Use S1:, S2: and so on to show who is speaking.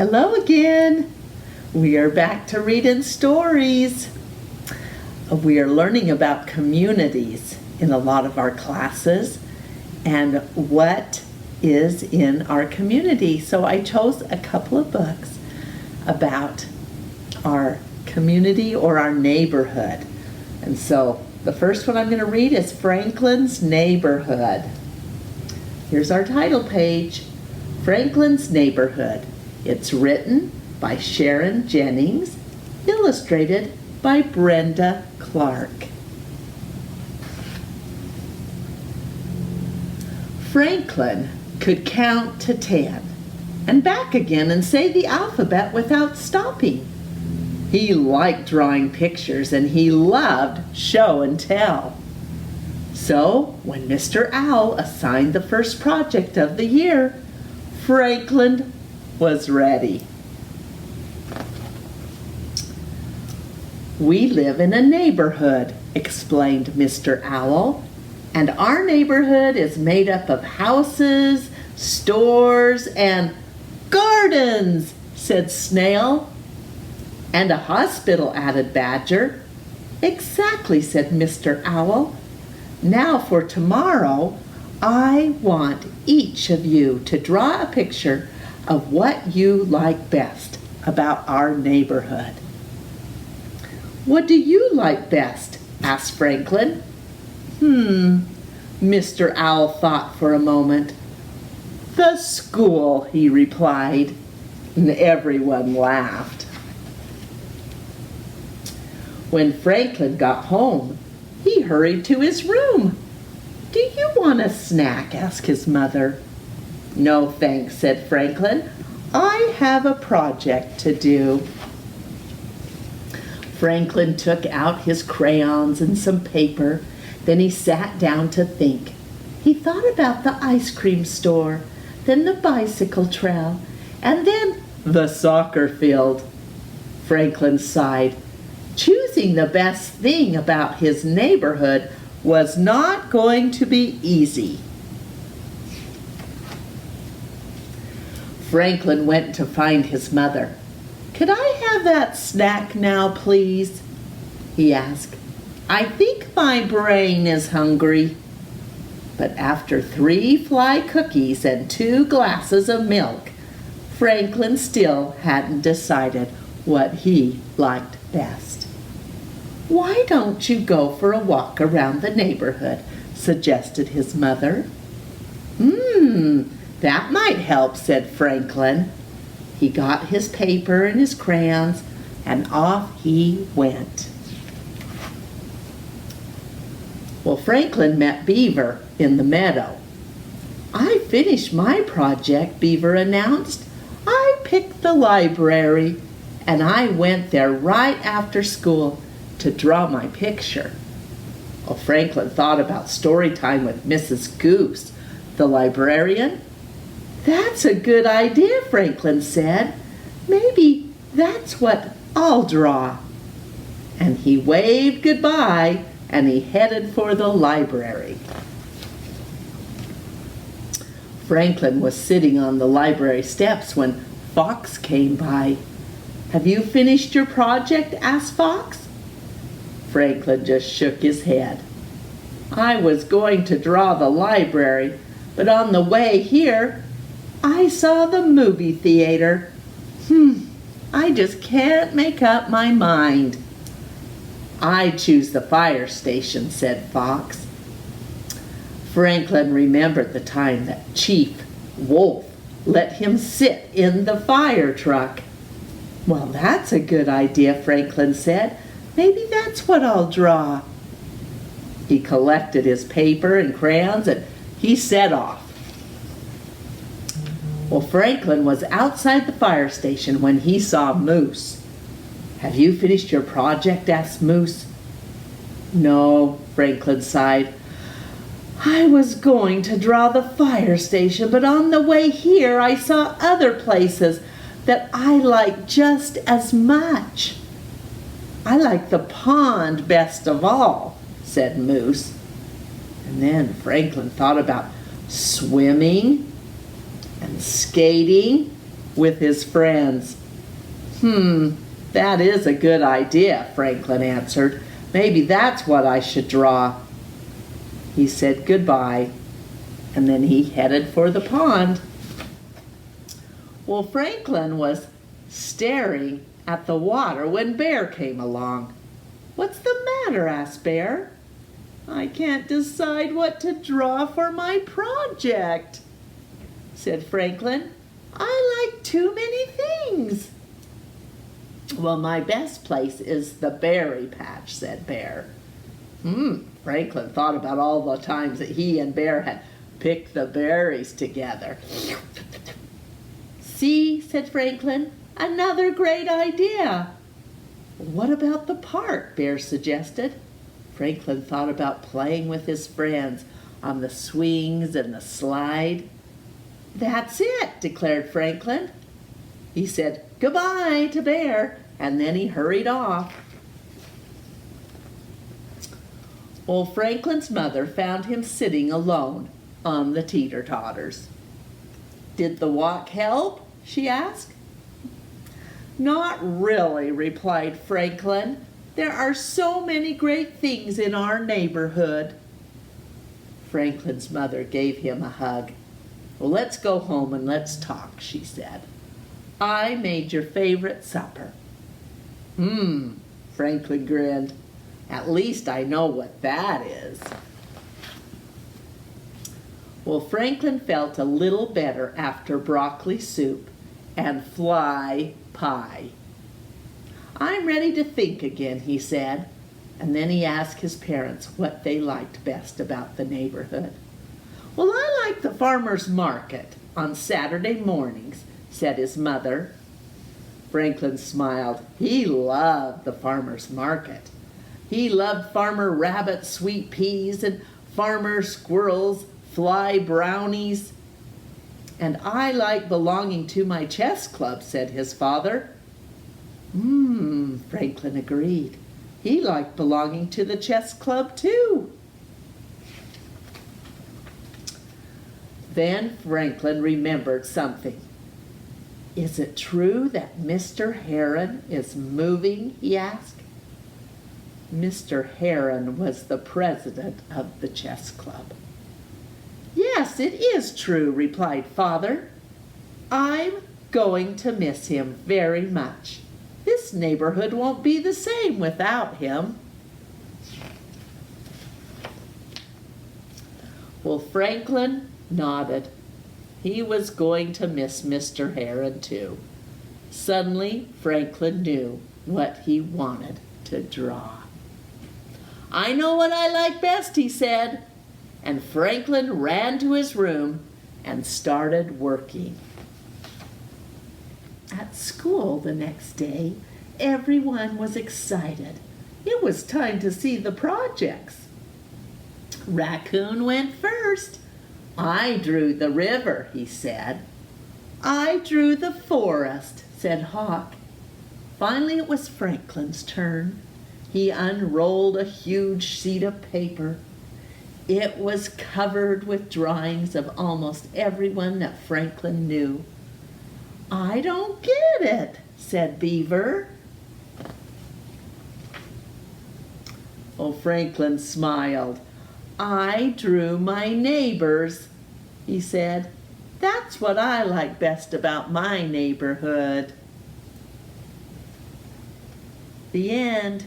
S1: Hello again. We are back to reading stories. We are learning about communities in a lot of our classes and what is in our community. So I chose a couple of books about our community or our neighborhood. And so the first one I'm going to read is Franklin's Neighborhood. Here's our title page, Franklin's Neighborhood. It's written by Sharon Jennings, illustrated by Brenda Clark. Franklin could count to 10 and back again and say the alphabet without stopping. He liked drawing pictures and he loved show and tell. So when Mr. Owl assigned the first project of the year, Franklin was ready. We live in a neighborhood, explained Mr. Owl, and our neighborhood is made up of houses, stores, and gardens, said Snail. And a hospital, added Badger. Exactly, said Mr. Owl. Now for tomorrow, I want each of you to draw a picture of what you like best about our neighborhood. What do you like best? Asked Franklin. Mr. Owl thought for a moment. The school, he replied, and everyone laughed. When Franklin got home, he hurried to his room. Do you want a snack? Asked his mother. No, thanks, said Franklin. I have a project to do. Franklin took out his crayons and some paper. Then he sat down to think. He thought about the ice cream store, then the bicycle trail, and then the soccer field. Franklin sighed. Choosing the best thing about his neighborhood was not going to be easy. Franklin went to find his mother. Could I have that snack now, please? He asked. I think my brain is hungry. But after 3 fly cookies and 2 glasses of milk, Franklin still hadn't decided what he liked best. Why don't you go for a walk around the neighborhood? Suggested his mother. That might help, said Franklin. He got his paper and his crayons, and off he went. Well, Franklin met Beaver in the meadow. I finished my project, Beaver announced. I picked the library, and I went there right after school to draw my picture. Well, Franklin thought about story time with Mrs. Goose, the librarian. That's a good idea, Franklin said. Maybe that's what I'll draw. And he waved goodbye and he headed for the library. Franklin was sitting on the library steps when Fox came by. Have you finished your project? Asked Fox. Franklin just shook his head. I was going to draw the library, but on the way here, I saw the movie theater. I just can't make up my mind. I choose the fire station, said Fox. Franklin remembered the time that Chief Wolf let him sit in the fire truck. Well, that's a good idea, Franklin said. Maybe that's what I'll draw. He collected his paper and crayons and he set off. Well, Franklin was outside the fire station when he saw Moose. Have you finished your project? Asked Moose. No, Franklin sighed. I was going to draw the fire station, but on the way here I saw other places that I like just as much. I like the pond best of all, said Moose. And then Franklin thought about swimming and skating with his friends. That is a good idea, Franklin answered. Maybe that's what I should draw. He said goodbye, and then he headed for the pond. Well, Franklin was staring at the water when Bear came along. "What's the matter?" asked Bear. "I can't decide what to draw for my project," said Franklin. "I like too many things." "Well, my best place is the berry patch," said Bear. Franklin thought about all the times that he and Bear had picked the berries together. "See," said Franklin, "another great idea." "What about the park?" Bear suggested. Franklin thought about playing with his friends on the swings and the slide. "That's it," declared Franklin. He said goodbye to Bear, and then he hurried off. Well, Franklin's mother found him sitting alone on the teeter-totters. "Did the walk help?" she asked. "Not really," replied Franklin. "There are so many great things in our neighborhood." Franklin's mother gave him a hug. "Well, let's go home and let's talk," she said. "I made your favorite supper." Franklin grinned. "At least I know what that is." Well, Franklin felt a little better after broccoli soup and fly pie. "I'm ready to think again," he said, and then he asked his parents what they liked best about the neighborhood. "Well, I like the farmer's market on Saturday mornings," said his mother. Franklin smiled. He loved the farmer's market. He loved Farmer Rabbit's sweet peas and Farmer Squirrel's fly brownies. "And I like belonging to my chess club," said his father. Franklin agreed. He liked belonging to the chess club too. Then Franklin remembered something. "Is it true that Mr. Heron is moving?" he asked. Mr. Heron was the president of the chess club. "Yes, it is true," replied Father. "I'm going to miss him very much. This neighborhood won't be the same without him." Well, Franklin nodded. He was going to miss Mr. Heron too. Suddenly, Franklin knew what he wanted to draw. "I know what I like best," he said. And Franklin ran to his room and started working. At school the next day, everyone was excited. It was time to see the projects. Raccoon went first. "I drew the river," he said. "I drew the forest," said Hawk. Finally, it was Franklin's turn. He unrolled a huge sheet of paper. It was covered with drawings of almost everyone that Franklin knew. "I don't get it," said Beaver. Oh, Franklin smiled. "I drew my neighbors," he said. "That's what I like best about my neighborhood." The end.